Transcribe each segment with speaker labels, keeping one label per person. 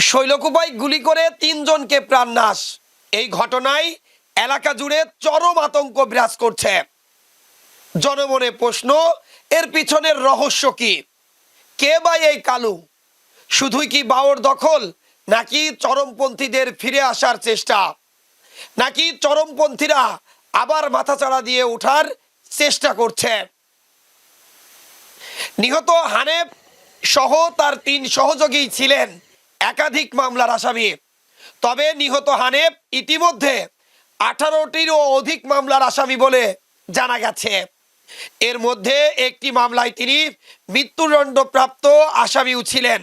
Speaker 1: শৈলকুপায় গুলি করে ৩ জনকে প্রাণনাশ। এই ঘটনায় এলাকা জুড়ে চরম আতঙ্ক বিরাজ করছে। জনমনে প্রশ্ন, এর পিছনের রহস্য কি? কে বা এই কালু? শুধুই কি বাওর দখল, নাকি চরমপন্থীদের ফিরে আসার চেষ্টা, নাকি চরমপন্থীরা আবার মাথাচাড়া দিয়ে ওঠার চেষ্টা করছে? নিহত হানেফ সহ তার ৩ সহযোগী ছিলেন একাধিক মামলার আসামি। তবে নিহত হানেফ ইতিমধ্যে 18টিরও অধিক মামলার আসামি বলে জানা গেছে। এর মধ্যে একটি মামলায় তিনি মৃত্যুদণ্ডপ্রাপ্ত আসামিও ছিলেন।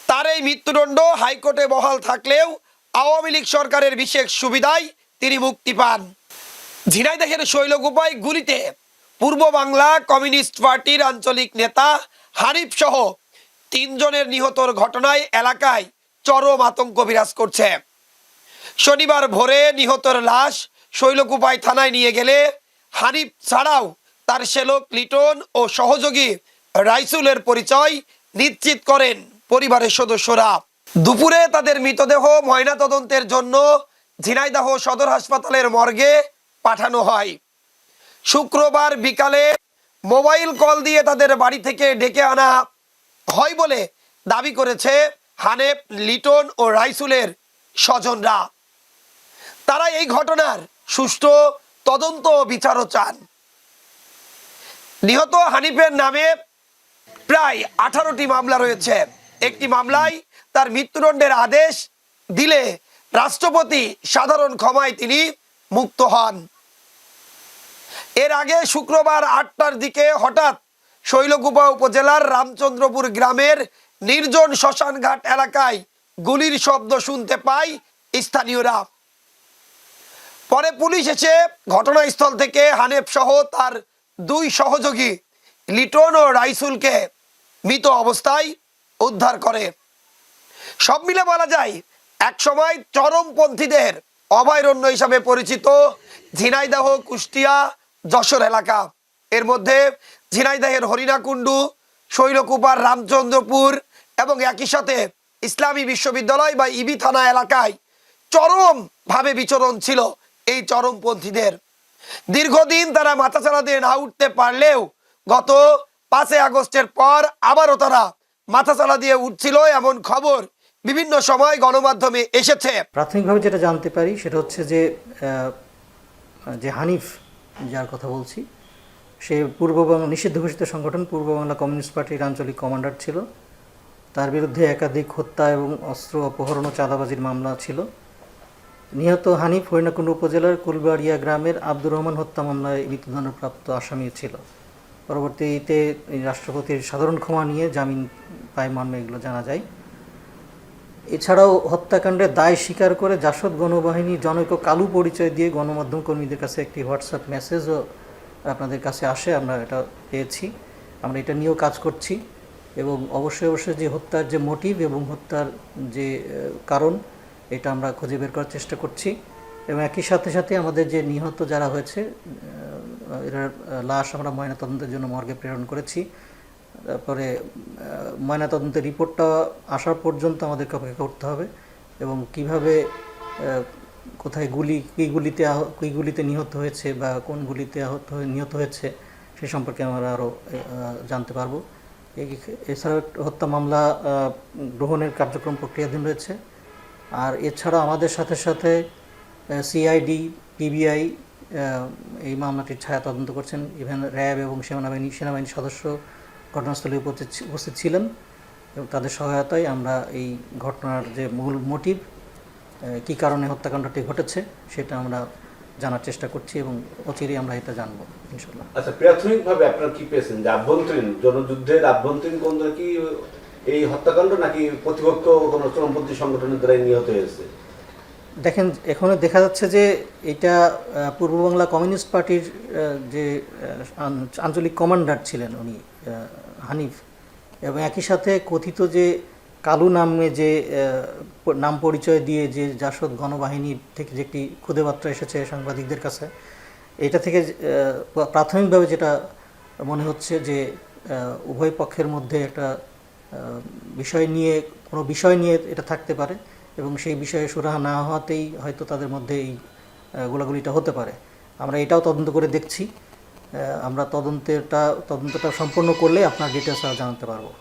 Speaker 1: তার এই মৃত্যুদণ্ড হাইকোর্টে বহাল থাকলেও আওয়ামী লীগ সরকারের বিশেষ সুবিধায় তিনি মুক্তি পান। ঝিনাইদহের শৈলকুপায় গুলিতে পূর্ব বাংলা কমিউনিস্ট পার্টির আঞ্চলিক নেতা হানিফ সহ ৩ জনের নিহতর ঘটনায় এলাকায় চরম আতঙ্ক বিরাজ করছে। শনিবার ভোরে নিহতর লাশ শৈলকুপায় থানায় নিয়ে গেলে হানিফ ছাড়াও তার শ্যালক লিটন ও সহযোগী রাইসুলের পরিচয় নিশ্চিত করেন পরিবারের সদস্যরা। দুপুরে তাদের মৃতদেহ ময়নাতদন্তের জন্য ঝিনাইদহ সদর হাসপাতালের মর্গে পাঠানো হয়। শুক্রবার বিকালে মোবাইল কল দিয়ে তাদের বাড়ি থেকে ডেকে আনা হয় বলে দাবি করেছে হানেফ, লিটন ও রাইসুলের স্বজনরা। তারা এই ঘটনার সুষ্ঠু তদন্ত ও বিচারও চান। নিহত হানিফের নামে প্রায় 18টি মামলা রয়েছে। একটি মামলায় তার মৃত্যুদণ্ডের আদেশ দিলে রাষ্ট্রপতি সাধারণ ক্ষমায় তিনি মুক্ত হন। এর আগে শুক্রবার 8টার দিকে হঠাৎ শৈলকুপা উপজেলার রামচন্দ্রপুর গ্রামের নির্জন শ্মশানঘাট এলাকায় গুলির শব্দ শুনতে পায় স্থানীয়রা। পরে পুলিশ এসে ঘটনাস্থল থেকে হানেফ সহ তার 2 সহযোগী লিটন ও রাইসুলকে মৃত অবস্থায় উদ্ধার করে। সব মিলে বলা যায়, একসময় চরমপন্থীদের অভয়ারণ্য হিসাবে পরিচিত ঝিনাইদহ, কুষ্টিয়া, যশোর এলাকা, এর মধ্যে ঝিনাইদহের হরিণাকুণ্ডু, শৈলকুপার রামচন্দ্রপুর এবং একই সাথে ইসলামী বিশ্ববিদ্যালয় বা ইবি থানা এলাকায় চরমভাবে বিচরণ ছিল এই চরমপন্থীদের। দীর্ঘদিন তারা মাথাচাড়া দিয়ে না উঠতে পারলেও গত 5 আগস্টের পর আবারও তারা মাথাচাড়া দিয়ে উঠছিল, এমন খবর বিভিন্ন সময় গণমাধ্যমে এসেছে।
Speaker 2: প্রাথমিকভাবে যেটা জানতে পারি সেটা হচ্ছে যে হানিফ, যার কথা বলছি, সে পূর্ব বাংলা নিষিদ্ধ ঘোষিত সংগঠন পূর্ব বাংলা কমিউনিস্ট পার্টির আঞ্চলিক কমান্ডার ছিল। তার বিরুদ্ধে একাধিক হত্যা এবং অস্ত্র অপহরণ ও চাঁদাবাজির মামলা ছিল। নিহত হানিফ হরিণাকুণ্ডু উপজেলার কুলবাড়িয়া গ্রামের আব্দুর রহমান হত্যা মামলায় মৃত্যুদণ্ডপ্রাপ্ত আসামি ছিল। পরবর্তীতে রাষ্ট্রপতির সাধারণ ক্ষমা নিয়ে জামিন পায় মর্মে এগুলো জানা যায়। এছাড়াও হত্যাকাণ্ডের দায় স্বীকার করে জাসদ গণবাহিনী জনৈক কালু পরিচয় দিয়ে গণমাধ্যম কর্মীদের কাছে একটি হোয়াটসঅ্যাপ মেসেজও আপনাদের কাছে আসে, আমরা এটা পেয়েছি। আমরা এটা নিয়েও কাজ করছি এবং অবশ্যই যে হত্যার যে মোটিভ এবং হত্যার যে কারণ, এটা আমরা খুঁজে বের করার চেষ্টা করছি। এবং একই সাথে আমাদের যে নিহত যারা হয়েছে এরা লাশ আমরা ময়নাতদন্তের জন্য মর্গে প্রেরণ করেছি। তারপরে ময়নাতদন্তের রিপোর্টটা আসার পর্যন্ত আমাদেরকে অপেক্ষা করতে হবে এবং কিভাবে কোথায় কী গুলিতে নিহত হয়েছে বা কোন গুলিতে নিহত হয়েছে সে সম্পর্কে আমরা আরও জানতে পারবো। এছাড়া হত্যা মামলা গ্রহণের কার্যক্রম প্রক্রিয়াধীন রয়েছে। আর এছাড়া আমাদের সাথে সিআইডি, পিবিআই এই মামলাটির ছায়া তদন্ত করছেন। ইভেন র্যাব এবং সেনাবাহিনীর সদস্য ঘটনাস্থলে উপস্থিত ছিলেন এবং তাদের সহায়তায় আমরা এই ঘটনার যে মূল মোটিভ, কী কারণে হত্যাকাণ্ডটি ঘটেছে সেটা আমরা জানার চেষ্টা করছি এবং অচিরেই আমরা এটা জানবো ইনশাআল্লাহ।
Speaker 3: আচ্ছা, প্রাথমিকভাবে আপনারা কি পেয়েছেন যে আভ্যন্তরীণ জনযুদ্ধের আভ্যন্তরীণ কোন কি এই হত্যাকাণ্ড, নাকি প্রতিপক্ষ কোনো চরমপন্থী সংগঠনের দ্বারা নিহত হয়েছে?
Speaker 2: দেখেন, এখানে দেখা যাচ্ছে যে এটা পূর্ব বাংলা কমিউনিস্ট পার্টির যে আঞ্চলিক কমান্ডার ছিলেন উনি হানিফ, এবং একই সাথে কথিত যে কালু নামে যে নাম পরিচয় দিয়ে যে জাসদ গণবাহিনী থেকে যে একটি খুদে বার্তা এসেছে সাংবাদিকদের কাছে, এটা থেকে প্রাথমিকভাবে যেটা মনে হচ্ছে যে উভয় পক্ষের মধ্যে একটা বিষয় নিয়ে কোনো বিষয় নিয়ে এটা থাকতে পারে এবং সেই বিষয়ে সুরাহা না হওয়াতেই হয়তো তাদের মধ্যে এই গোলাগুলিটা হতে পারে। আমরা এটাও তদন্ত করে দেখছি। আমরা তদন্তটা সম্পূর্ণ করলে আপনার ডিটেলস জানাতে পারবো।